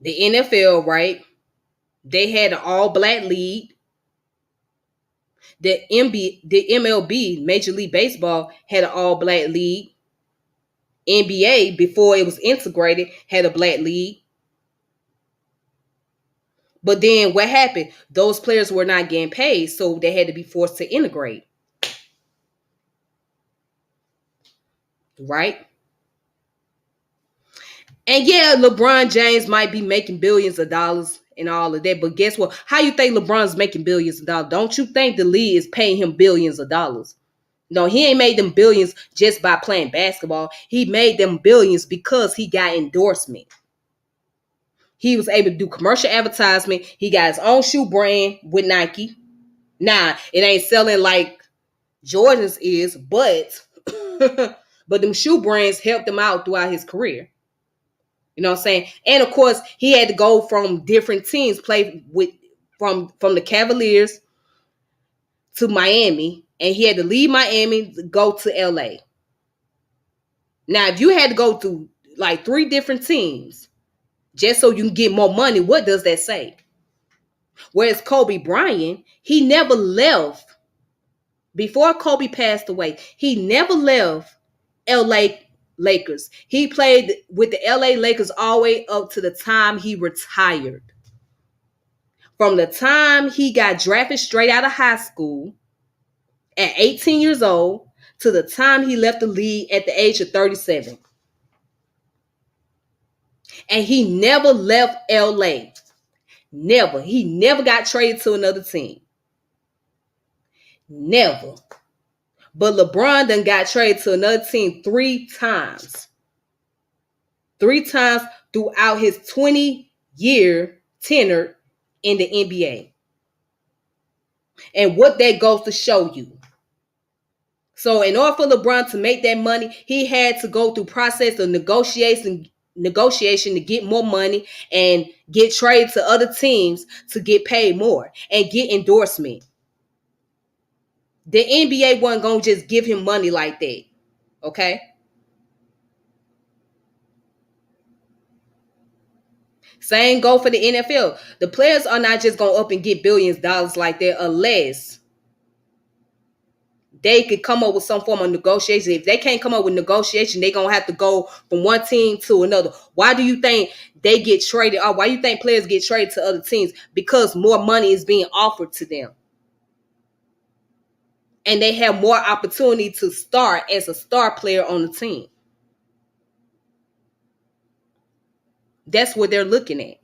the NFL, right? They had an all-black league. The MLB, Major League Baseball, had an all-black league. NBA, before it was integrated, had a black league. But then what happened? Those players were not getting paid, so they had to be forced to integrate. Right? And yeah, LeBron James might be making billions of dollars and all of that, but guess what? How you think LeBron's making billions of dollars? Don't you think the league is paying him billions of dollars? No, he ain't made them billions just by playing basketball. He made them billions because he got endorsement. He was able to do commercial advertisement. He got his own shoe brand with Nike. Nah, it ain't selling like Jordan's is, but but them shoe brands helped him out throughout his career. You know what I'm saying? And of course, he had to go from different teams, play with from the Cavaliers to Miami, and he had to leave Miami to go to LA. Now, if you had to go through like 3 different teams just so you can get more money, what does that say? Whereas Kobe Bryant, he never left. Before Kobe passed away, he never left LA Lakers. He played with the LA Lakers all the way up to the time he retired. From the time he got drafted straight out of high school at 18 years old to the time he left the league at the age of 37. And he never left LA. Never. He never got traded to another team. Never. But LeBron done got traded to another team 3 times. 3 times throughout his 20-year tenure in the NBA. And what that goes to show you. So in order for LeBron to make that money, he had to go through process of negotiation to get more money and get traded to other teams to get paid more and get endorsement. The NBA wasn't going to just give him money like that. Okay? Same go for the NFL. The players are not just going to up and get billions of dollars like that unless they could come up with some form of negotiation. If they can't come up with negotiation, they're going to have to go from one team to another. Why do you think they get traded? Or why do you think players get traded to other teams? Because more money is being offered to them. And they have more opportunity to start as a star player on the team. That's what they're looking at.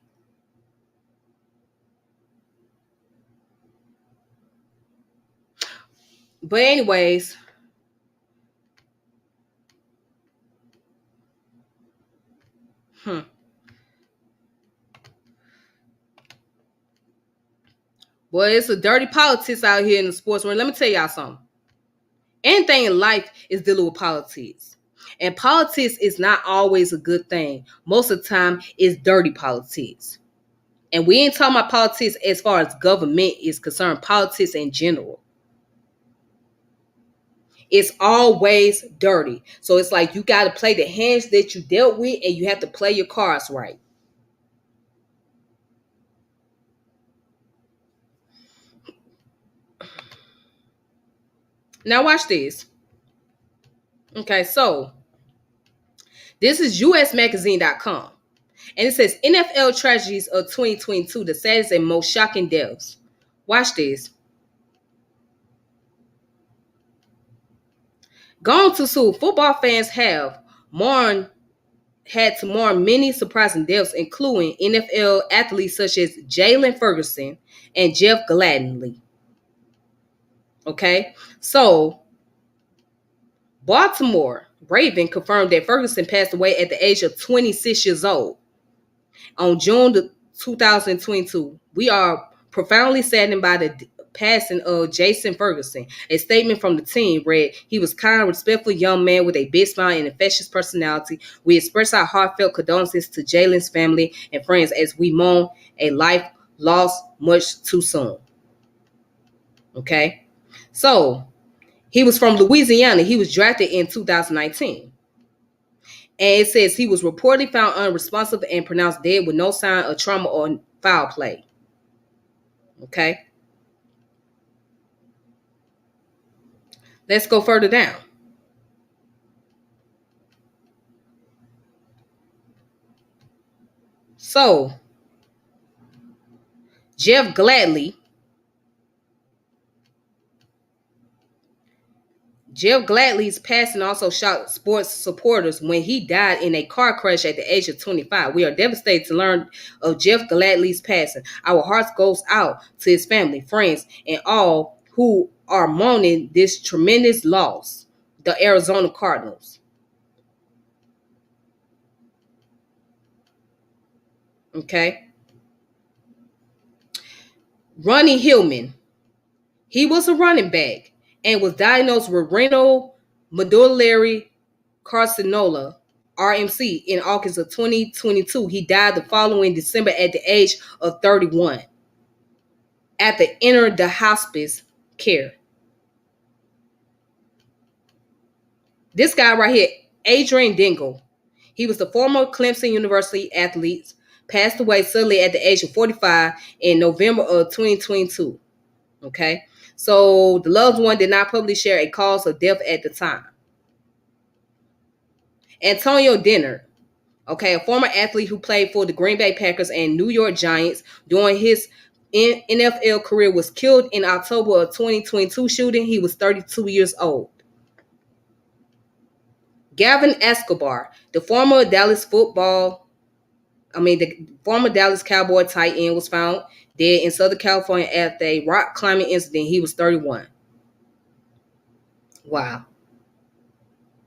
But anyways, Boy, it's a dirty politics out here in the sports world. Let me tell y'all something. Anything in life is dealing with politics. And politics is not always a good thing. Most of the time, it's dirty politics. And we ain't talking about politics as far as government is concerned. Politics in general. It's always dirty. So it's like you got to play the hands that you dealt with and you have to play your cards right. Now watch this. Okay, so this is usmagazine.com. And it says NFL tragedies of 2022, the saddest and most shocking deaths. Watch this. Gone too soon. Football fans had to mourn many surprising deaths, including NFL athletes such as Jalen Ferguson and Jeff Gladney. Okay, so Baltimore Raven confirmed that Ferguson passed away at the age of 26 years old on June 2022. We are profoundly saddened by the passing of Jason Ferguson. A statement from the team read, "He was kind, respectful young man with a big smile and infectious personality. We express our heartfelt condolences to Jalen's family and friends as we mourn a life lost much too soon." Okay, so He was from Louisiana. He was drafted in 2019. And it says he was reportedly found unresponsive and pronounced dead with no sign of trauma or foul play. Okay. Let's go further down. So, Jeff Gladly's passing also shocked sports supporters when he died in a car crash at the age of 25. We are devastated to learn of Jeff Gladly's passing. Our hearts goes out to his family, friends, and all who are mourning this tremendous loss. The Arizona Cardinals. Okay. Ronnie Hillman. He was a running back and was diagnosed with renal medullary carcinoma, RMC, in August of 2022. He died the following December at the age of 31 after entering the hospice care. This guy right here, Adrian Dingle, he was the former Clemson University athlete, passed away suddenly at the age of 45 in November of 2022. Okay, so the loved one did not publicly share a cause of death at the time. Antonio Dennard, okay, a former athlete who played for the Green Bay Packers and New York Giants during his NFL career, was killed in October of 2022 shooting. He was 32 years old. Gavin Escobar, the former Dallas Cowboy tight end, was found dead in Southern California after a rock climbing incident. He was 31. Wow.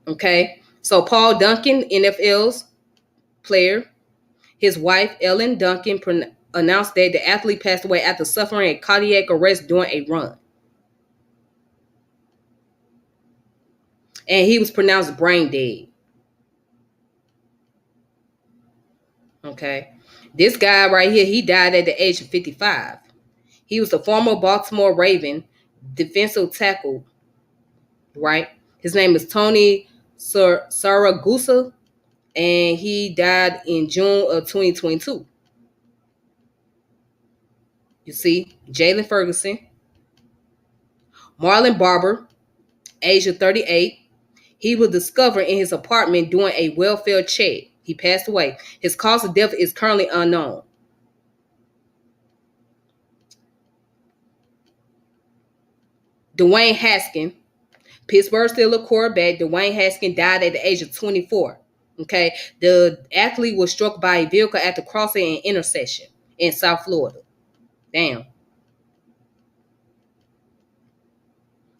Okay. So Paul Duncan, NFL's player, his wife, Ellen Duncan, announced that the athlete passed away after suffering a cardiac arrest during a run. And he was pronounced brain dead. Okay. This guy right here, he died at the age of 55. He was the former Baltimore Raven defensive tackle, right? His name is Tony Saragusa, and he died in June of 2022. You see, Jalen Ferguson, Marlon Barber, age of 38. He was discovered in his apartment doing a welfare check. He passed away. His cause of death is currently unknown. Dwayne Haskins, Pittsburgh Steelers quarterback. Dwayne Haskins died at the age of 24. Okay, the athlete was struck by a vehicle after crossing an intersection in South Florida. Damn.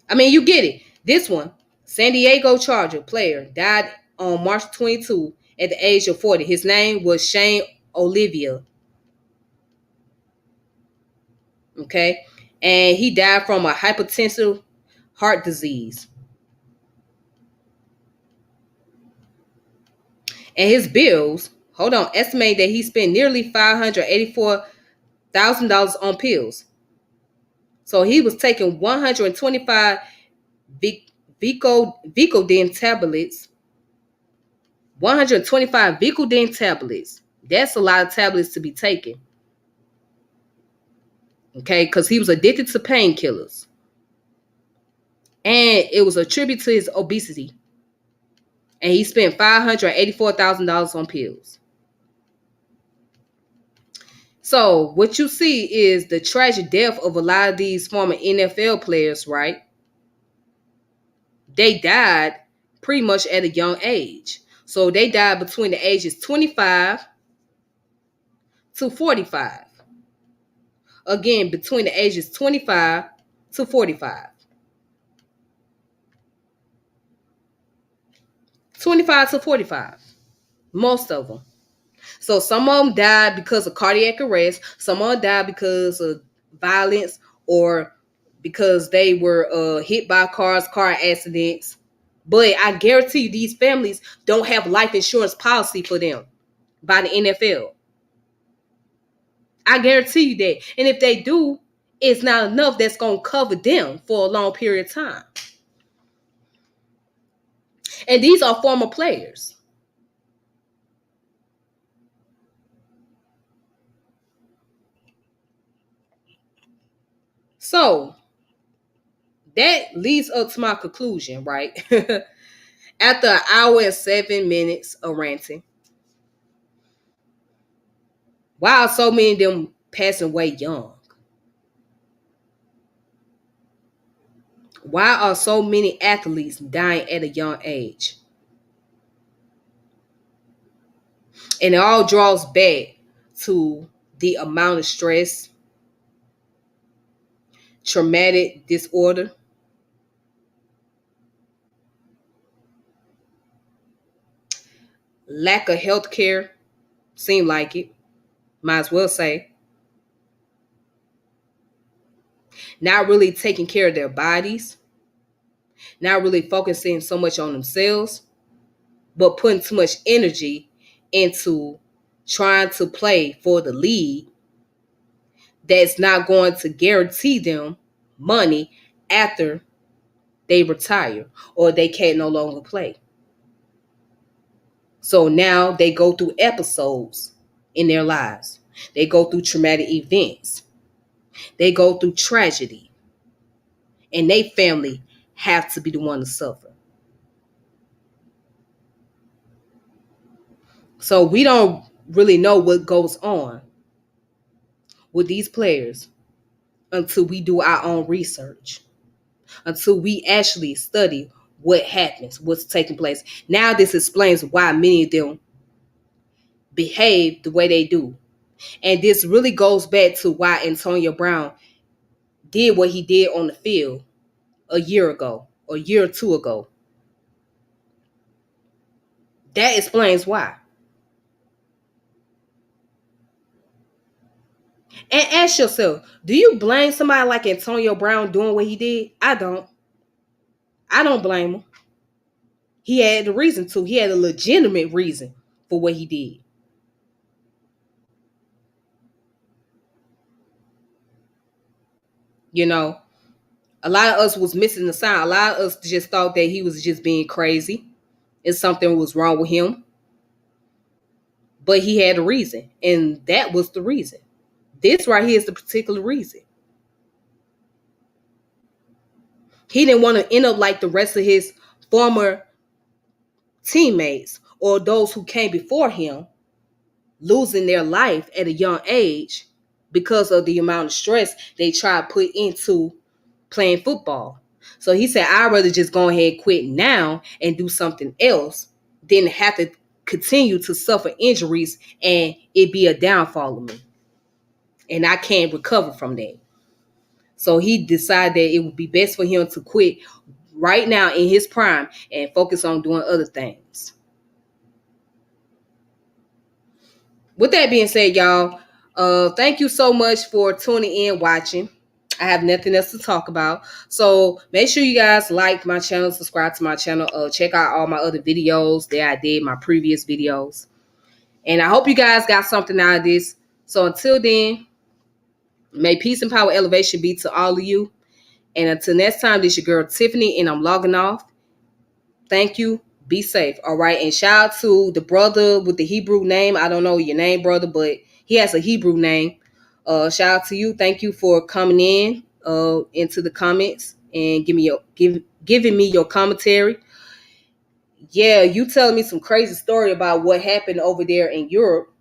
I mean, you get it. This one, San Diego Charger player, died on March 22 at the age of 40. His name was Shane Olivia. Okay, and he died from a hypertensive heart disease. And his bills, estimate that he spent nearly $584,000 on pills. So he was taking 125 Vicodin tablets. 125 Vicodin tablets. That's a lot of tablets to be taken. Okay, because he was addicted to painkillers. And it was a tribute to his obesity. And he spent $584,000 on pills. So what you see is the tragic death of a lot of these former NFL players, right? They died pretty much at a young age. So they died between the ages 25 to 45. Again, between the ages 25 to 45. 25 to 45. Most of them. So some of them died because of cardiac arrest. Some of them died because of violence or because they were hit by cars, car accidents. But I guarantee you these families don't have life insurance policy for them by the NFL. I guarantee you that. And if they do, it's not enough that's going to cover them for a long period of time. And these are former players. So that leads up to my conclusion, right? After an hour and 7 minutes of ranting, why are so many of them passing away young? Why are so many athletes dying at a young age? And it all draws back to the amount of stress, traumatic disorder, lack of health care, seem like it, might as well say, not really taking care of their bodies, not really focusing so much on themselves, but putting too much energy into trying to play for the league that's not going to guarantee them money after they retire or they can no longer play. So now they go through episodes in their lives. They go through traumatic events. They go through tragedy. And they family have to be the one to suffer. So we don't really know what goes on with these players until we do our own research, until we actually study what happens, what's taking place. Now this explains why many of them behave the way they do. And this really goes back to why Antonio Brown did what he did on the field a year ago, or a year or two ago. That explains why. And ask yourself, do you blame somebody like Antonio Brown doing what he did? I don't. I don't blame him. He had a reason to. He had a legitimate reason for what he did. You know, a lot of us was missing the sign. A lot of us just thought that he was just being crazy and something was wrong with him. But he had a reason, and that was the reason. This right here is the particular reason. He didn't want to end up like the rest of his former teammates or those who came before him, losing their life at a young age because of the amount of stress they try to put into playing football. So he said, I'd rather just go ahead and quit now and do something else than have to continue to suffer injuries and it be a downfall of me. And I can't recover from that. So he decided that it would be best for him to quit right now in his prime and focus on doing other things. With that being said, y'all, thank you so much for tuning in, watching. I have nothing else to talk about. So make sure you guys like my channel, subscribe to my channel, check out all my other videos that I did, my previous videos. And I hope you guys got something out of this. So until then, may peace and power elevation be to all of you. And until next time, this is your girl Tiffany, and I'm logging off. Thank you. Be safe. All right. And shout out to the brother with the Hebrew name. I don't know your name, brother, but he has a Hebrew name. Shout out to you. Thank you for coming in into the comments and giving me your commentary. Yeah, you telling me some crazy story about what happened over there in Europe,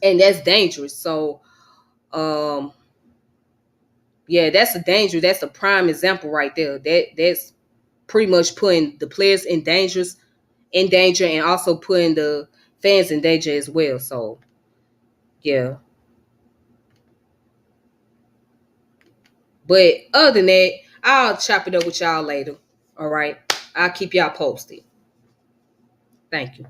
and that's dangerous. So, yeah, that's a danger. That's a prime example right there. That's pretty much putting the players in danger, and also putting the fans in danger as well. So, yeah. But other than that, I'll chop it up with y'all later. All right. I'll keep y'all posted. Thank you.